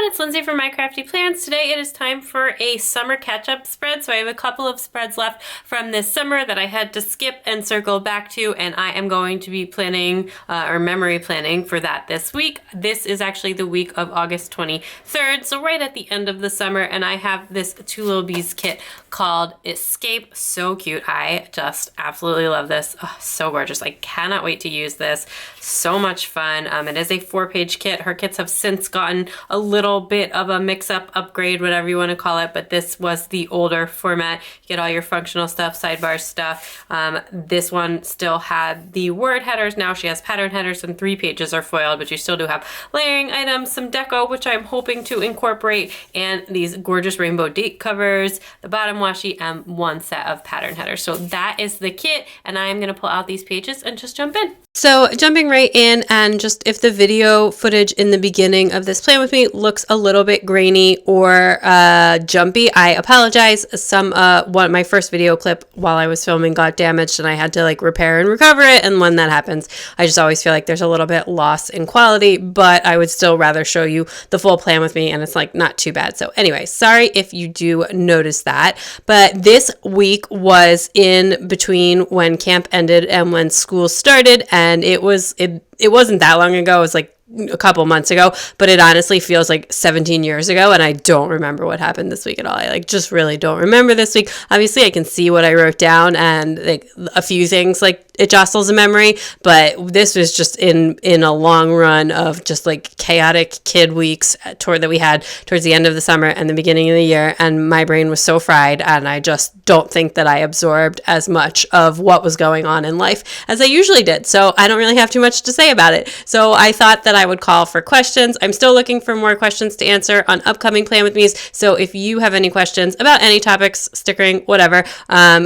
it's Lindsay from My Crafty Plans. Today it is time for a summer catch-up spread. So I have a couple of spreads left from this summer that I had to skip and circle back to, and I am going to be planning or memory planning for that this week. This is actually the week of August 23rd, so right at the end of the summer, and I have this Two Lil Bees kit called Escape. So cute. I just absolutely love this. Oh, so gorgeous. I cannot wait to use this. So much fun. It is a 4-page kit. Her kits have since gotten a little bit of a mix-up, upgrade, whatever you want to call it, but this was the older format. You get all your functional stuff, sidebar stuff. This one still had the word headers. Now she has pattern headers, and 3 pages are foiled, but you still do have layering items, some deco, which I'm hoping to incorporate, and these gorgeous rainbow date covers, the bottom washi, and 1 set of pattern headers. So that is the kit, and I'm going to pull out these pages and just jump in. So jumping right in, and just if the video footage in the beginning of this plan with me looks a little bit grainy or jumpy, I apologize. My first video clip while I was filming got damaged and I had to like repair and recover it, and when that happens I just always feel like there's a little bit loss in quality, but I would still rather show you the full plan with me, and it's like not too bad. So anyway, sorry if you do notice that, but this week was in between when camp ended and when school started, and it wasn't that long ago. It was like a couple months ago, but it honestly feels like 17 years ago, and I don't remember what happened this week at all. I just really don't remember this week. Obviously I can see what I wrote down, and like a few things like it jostles a memory, but this was just in a long run of just like chaotic kid weeks that we had towards the end of the summer and the beginning of the year, and my brain was so fried, and I just don't think that I absorbed as much of what was going on in life as I usually did. So I don't really have too much to say about it. So I thought that I would call for questions. I'm still looking for more questions to answer on upcoming Plan With Me's. So if you have any questions about any topics, stickering, whatever,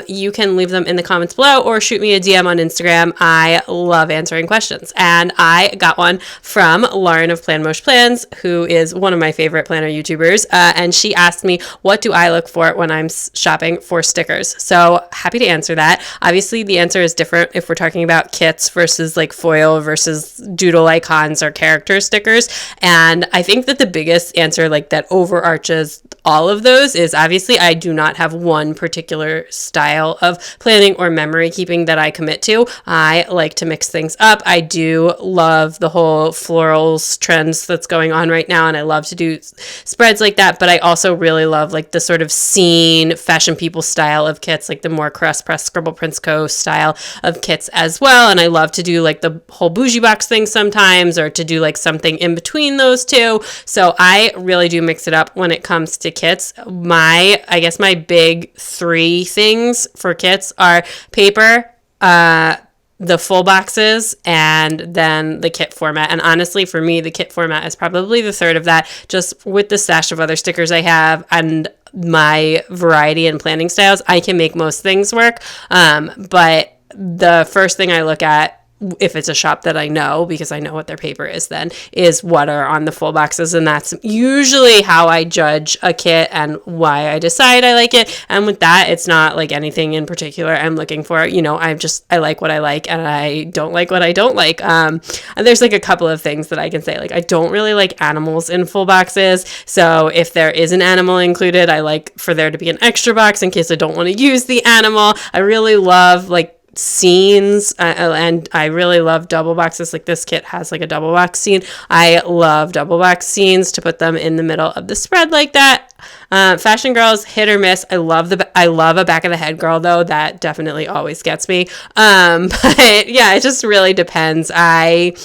you can leave them in the comments below or shoot me a DM on Instagram. I love answering questions. And I got one from Lauren of Plan Mosh Plans, who is one of my favorite planner YouTubers. And she asked me, what do I look for when I'm shopping for stickers? So happy to answer that. Obviously the answer is different if we're talking about kits versus like foil versus doodle icons or character stickers. And I think that the biggest answer like that overarches all of those is obviously I do not have one particular style of planning or memory keeping that I commit to. I like to mix things up. I do love the whole florals trends that's going on right now, and I love to do spreads like that, but I also really love like the sort of scene fashion people style of kits, like the more crust press scribble prints co style of kits as well. And I love to do like the whole bougie box thing sometimes, or to do like something in between those two. So I really do mix it up when it comes to kits. I guess my big 3 things for kits are paper, the full boxes, and then the kit format. And honestly, for me, the kit format is probably the third of that, just with the stash of other stickers I have and my variety and planning styles. I can make most things work. But the first thing I look at, if it's a shop that I know, because I know what their paper is then, is what are on the full boxes. And that's usually how I judge a kit and why I decide I like it. And with that, it's not like anything in particular I'm looking for. You know, I like what I like, and I don't like what I don't like. And there's like a couple of things that I can say. Like, I don't really like animals in full boxes. So if there is an animal included, I like for there to be an extra box in case I don't want to use the animal. I really love like scenes, and I really love double boxes. Like this kit has like a double box scene. I love double box scenes to put them in the middle of the spread like that. Fashion girls, hit or miss. I love a back of the head girl though. That definitely always gets me. But yeah, it just really depends. I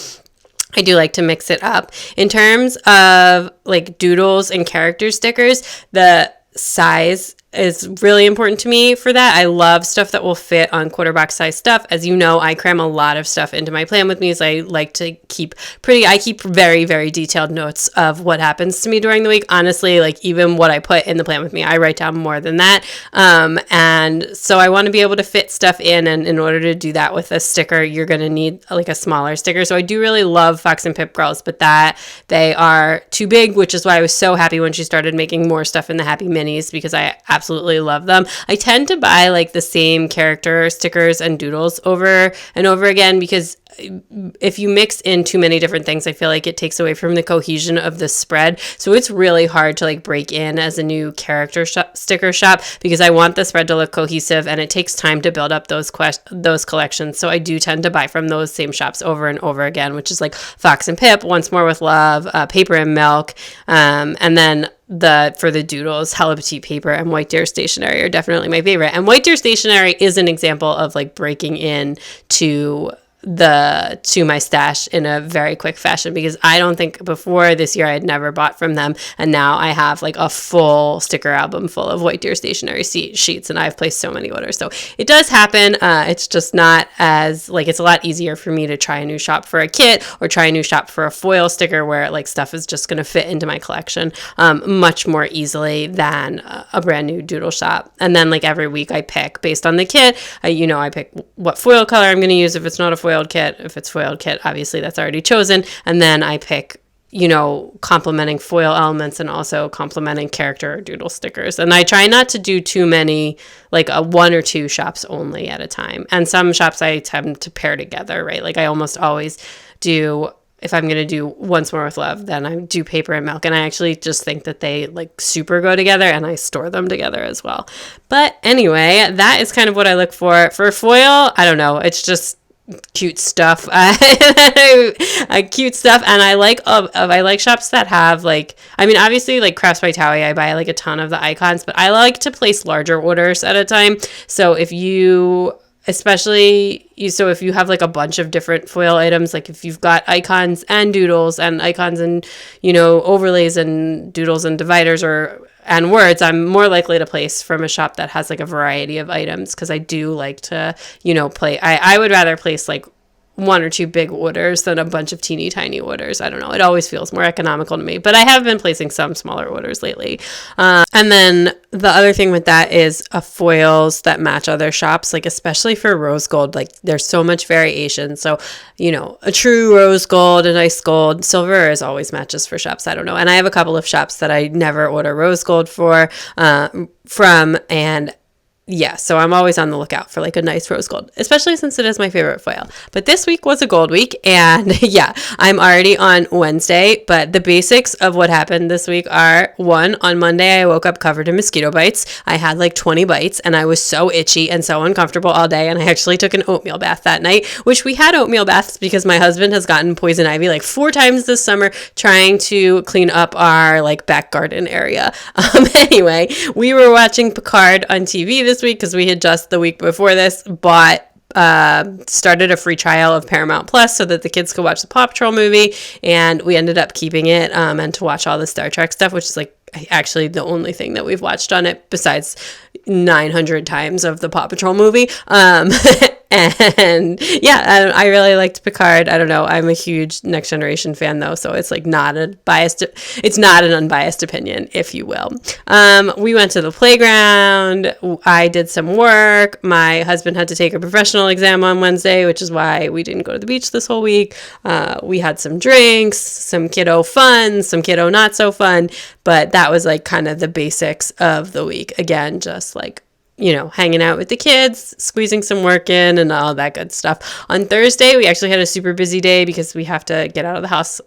do like to mix it up. In terms of like doodles and character stickers, the size is really important to me for that. I love stuff that will fit on quarter box size stuff. As you know, I cram a lot of stuff into my plan with me, so I like to keep very, very detailed notes of what happens to me during the week. Honestly, like even what I put in the plan with me, I write down more than that. And so I want to be able to fit stuff in, and in order to do that with a sticker, you're going to need like a smaller sticker. So I do really love Fox and Pip Girls, but that they are too big, which is why I was so happy when she started making more stuff in the Happy Minis, because I absolutely absolutely love them. I tend to buy like the same character stickers and doodles over and over again because if you mix in too many different things, I feel like it takes away from the cohesion of the spread. So it's really hard to like break in as a new character sticker shop because I want the spread to look cohesive, and it takes time to build up those collections. So I do tend to buy from those same shops over and over again, which is like Fox and Pip, Once More with Love, Paper and Milk, and then for the doodles, Hello Petite Paper and White Deer Stationery are definitely my favorite. And White Deer Stationery is an example of like breaking in to my stash in a very quick fashion, because I don't think before this year I had never bought from them, and now I have like a full sticker album full of White Deer Stationery sheets, and I've placed so many orders. So it does happen. It's just not as like, it's a lot easier for me to try a new shop for a kit or try a new shop for a foil sticker where like stuff is just going to fit into my collection much more easily than a brand new doodle shop. And then like every week I pick based on the kit. I pick what foil color I'm going to use if it's not a foiled kit. If it's foiled kit, obviously that's already chosen. And then I pick, complementing foil elements and also complementing character or doodle stickers. And I try not to do too many, like a 1 or 2 shops only at a time. And some shops I tend to pair together, right? Like I almost always do, if I'm going to do Once More with Love, then I do Paper and Milk. And I actually just think that they like super go together, and I store them together as well. But anyway, that is kind of what I look for. For foil, I don't know. It's just cute stuff. Cute stuff. And I like shops that have like, I mean, obviously like Crafts by Towie, I buy like a ton of the icons, but I like to place larger orders at a time. So if you have like a bunch of different foil items, like if you've got icons and doodles and icons and, overlays and doodles and dividers and words, I'm more likely to place from a shop that has like a variety of items, because I do like to, I would rather place like 1 or 2 big orders than a bunch of teeny tiny orders. I don't know. It always feels more economical to me, but I have been placing some smaller orders lately. And then the other thing with that is foils that match other shops, like especially for rose gold, like there's so much variation. So, a true rose gold, a nice gold, silver is always matches for shops. I don't know. And I have a couple of shops that I never order rose gold from, and yeah, so I'm always on the lookout for like a nice rose gold, especially since it is my favorite foil. But this week was a gold week, and yeah, I'm already on Wednesday, but the basics of what happened this week are: 1, on Monday, I woke up covered in mosquito bites. I had like 20 bites, and I was so itchy and so uncomfortable all day, and I actually took an oatmeal bath that night, which we had oatmeal baths because my husband has gotten poison ivy like 4 times this summer trying to clean up our like back garden area. Anyway, we were watching Picard on TV this week because we had just the week before this started a free trial of Paramount Plus so that the kids could watch the Paw Patrol movie, and we ended up keeping it and to watch all the Star Trek stuff, which is like actually the only thing that we've watched on it besides 900 times of the Paw Patrol movie. And yeah, I really liked Picard. I don't know. I'm a huge Next Generation fan though, so it's like it's not an unbiased opinion, if you will. We went to the playground. I did some work. My husband had to take a professional exam on Wednesday, which is why we didn't go to the beach this whole week. We had some drinks, some kiddo fun, some kiddo not so fun, but that was like kind of the basics of the week. Again, just like, hanging out with the kids, squeezing some work in, and all that good stuff. On Thursday, we actually had a super busy day because we have to get out of the house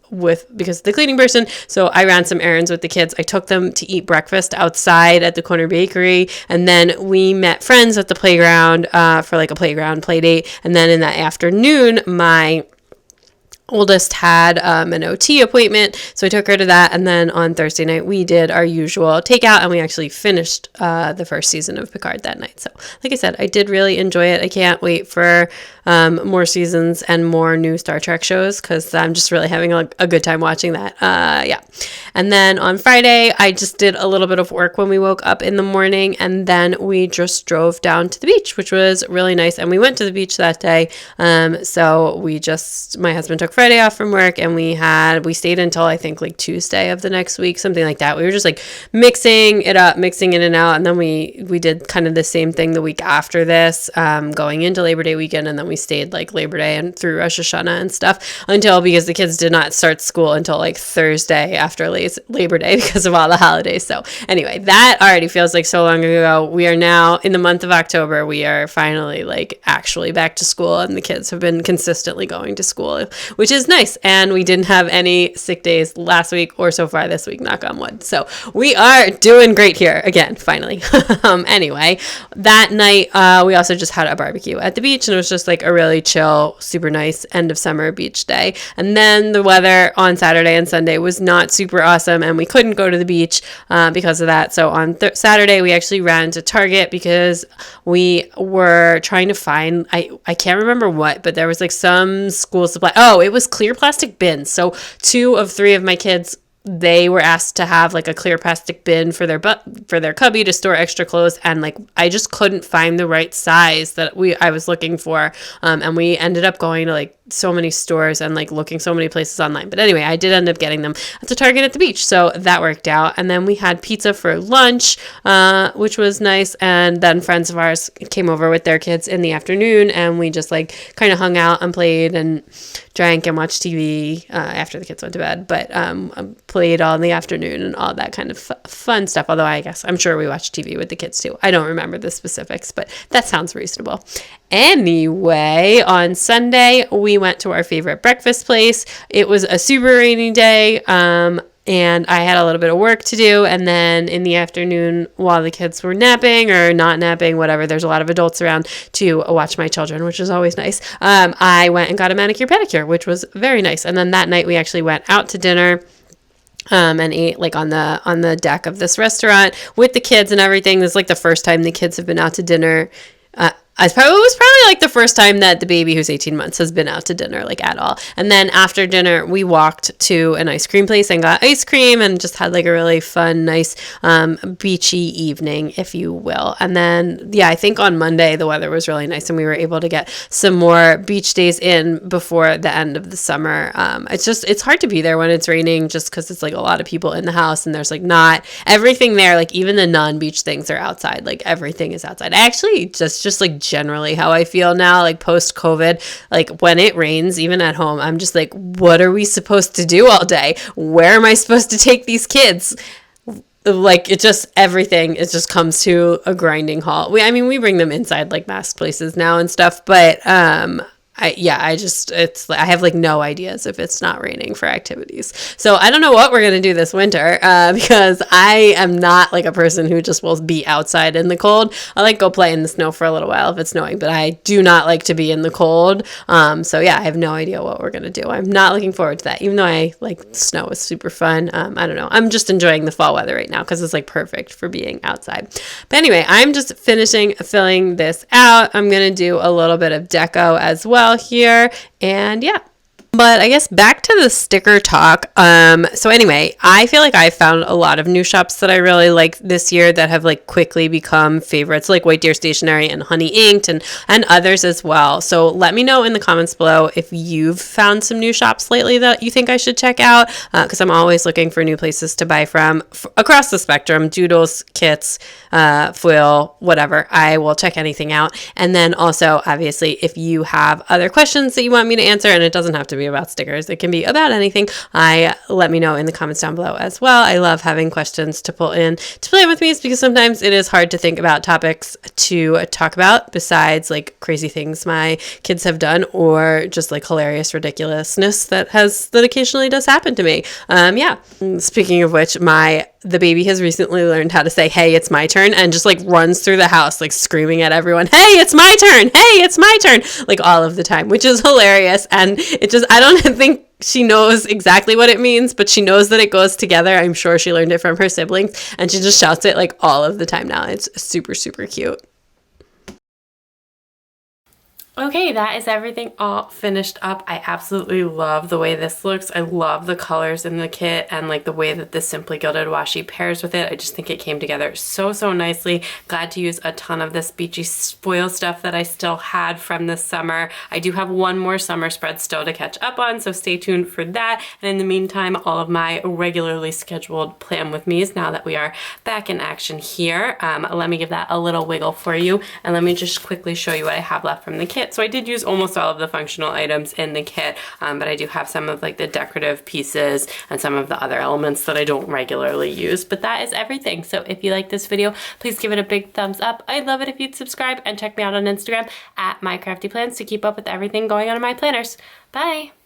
because of the cleaning person. So I ran some errands with the kids. I took them to eat breakfast outside at the corner bakery, and then we met friends at the playground for like a playground play date. And then in the afternoon, my oldest had an OT appointment, so I took her to that. And then on Thursday night we did our usual takeout, and we actually finished the first season of Picard that night. So like I said, I did really enjoy it. I can't wait for more seasons and more new Star Trek shows, because I'm just really having a good time watching that. Yeah. And then on Friday I just did a little bit of work when we woke up in the morning, and then we just drove down to the beach, which was really nice. And we went to the beach that day, so my husband took Friday off from work, and we stayed until I think like Tuesday of the next week, something like that. We were just like mixing in and out, and then we did kind of the same thing the week after this, going into Labor Day weekend, and then we we stayed like Labor Day and through Rosh Hashanah and stuff because the kids did not start school until like Thursday after Labor Day because of all the holidays. So anyway, that already feels like so long ago. We are now in the month of October. We are finally like actually back to school, and the kids have been consistently going to school, which is nice. And we didn't have any sick days last week or so far this week, knock on wood. So we are doing great here again, finally. Anyway, that night we also just had a barbecue at the beach, and it was just like a really chill, super nice end of summer beach day. And then the weather on Saturday and Sunday was not super awesome, and we couldn't go to the beach because of that. So on Saturday we actually ran to Target because we were trying to find, I can't remember what, but there was like some school supply. Oh, it was clear plastic bins. So 2 of 3 of my kids, they were asked to have like a clear plastic bin for their cubby to store extra clothes, and like I just couldn't find the right size that I was looking for, and we ended up going to like so many stores and like looking so many places online. But anyway, I did end up getting them at the Target at the beach, so that worked out. And then we had pizza for lunch, which was nice. And then friends of ours came over with their kids in the afternoon, and we just like kind of hung out and played and drank and watched TV after the kids went to bed. But played all in the afternoon and all that kind of fun stuff. Although I guess I'm sure we watched TV with the kids too. I don't remember the specifics, but that sounds reasonable. Anyway, on Sunday, we went to our favorite breakfast place. It was a super rainy day, and I had a little bit of work to do. And then in the afternoon, while the kids were napping or not napping, whatever, there's a lot of adults around to watch my children, which is always nice. I went and got a manicure pedicure, which was very nice. And then that night, we actually went out to dinner. And ate like on the deck of this restaurant with the kids and everything. This is like the first time the kids have been out to dinner. It was probably like the first time that the baby who's 18 months has been out to dinner like at all. And then after dinner, we walked to an ice cream place and got ice cream and just had like a really fun, nice beachy evening, if you will. And then, yeah, I think on Monday the weather was really nice and we were able to get some more beach days in before the end of the summer. It's hard to be there when it's raining just because it's like a lot of people in the house and there's like not everything there. Like even the non-beach things are outside. Like everything is outside. Actually, just like generally how I feel now, like post-COVID, like when it rains, even at home, I'm just like, what are we supposed to do all day? Where am I supposed to take these kids? Like it just, everything, it just comes to a grinding halt. We bring them inside like mass places now and stuff, but I have like no ideas if it's not raining for activities. So I don't know what we're going to do this winter because I am not like a person who just will be outside in the cold. I like go play in the snow for a little while if it's snowing, but I do not like to be in the cold. So yeah, I have no idea what we're going to do. I'm not looking forward to that, even though I like snow is super fun. I don't know. I'm just enjoying the fall weather right now because it's like perfect for being outside. But anyway, I'm just finishing filling this out. I'm going to do a little bit of deco as well here, and yeah. But I guess back to the sticker talk. So anyway, I feel like I found a lot of new shops that I really like this year that have like quickly become favorites, like White Deer Stationery and Honey Inked and others as well. So let me know in the comments below if you've found some new shops lately that you think I should check out, because I'm always looking for new places to buy from across the spectrum, Doodles, Kits, Foil, whatever. I will check anything out. And then also, obviously, if you have other questions that you want me to answer, and it doesn't have to be about stickers, it can be about anything, let me know in the comments down below as well. I love having questions to pull in to play with me because sometimes it is hard to think about topics to talk about besides like crazy things my kids have done or just like hilarious ridiculousness that occasionally does happen to me. Yeah. Speaking of which, the baby has recently learned how to say, "Hey, it's my turn," and just like runs through the house, like screaming at everyone, "Hey, it's my turn! Hey, it's my turn!" Like all of the time, which is hilarious. And I don't think she knows exactly what it means, but she knows that it goes together. I'm sure she learned it from her siblings, and she just shouts it like all of the time now. It's super, super cute. Okay, that is everything all finished up. I absolutely love the way this looks. I love the colors in the kit and like the way that this Simply Gilded washi pairs with it. I just think it came together so nicely. Glad to use a ton of this beachy foil stuff that I still had from this summer. I do have one more summer spread still to catch up on, so stay tuned for that. And in the meantime, all of my regularly scheduled Plan With Me's now that we are back in action here. Let me give that a little wiggle for you, and let me just quickly show you what I have left from the kit. kit. So I did use almost all of the functional items in the kit, but I do have some of like the decorative pieces and some of the other elements that I don't regularly use. But that is everything. So if you like this video, please give it a big thumbs up. I'd love it if you'd subscribe and check me out on Instagram at mycraftyplans to keep up with everything going on in my planners. Bye!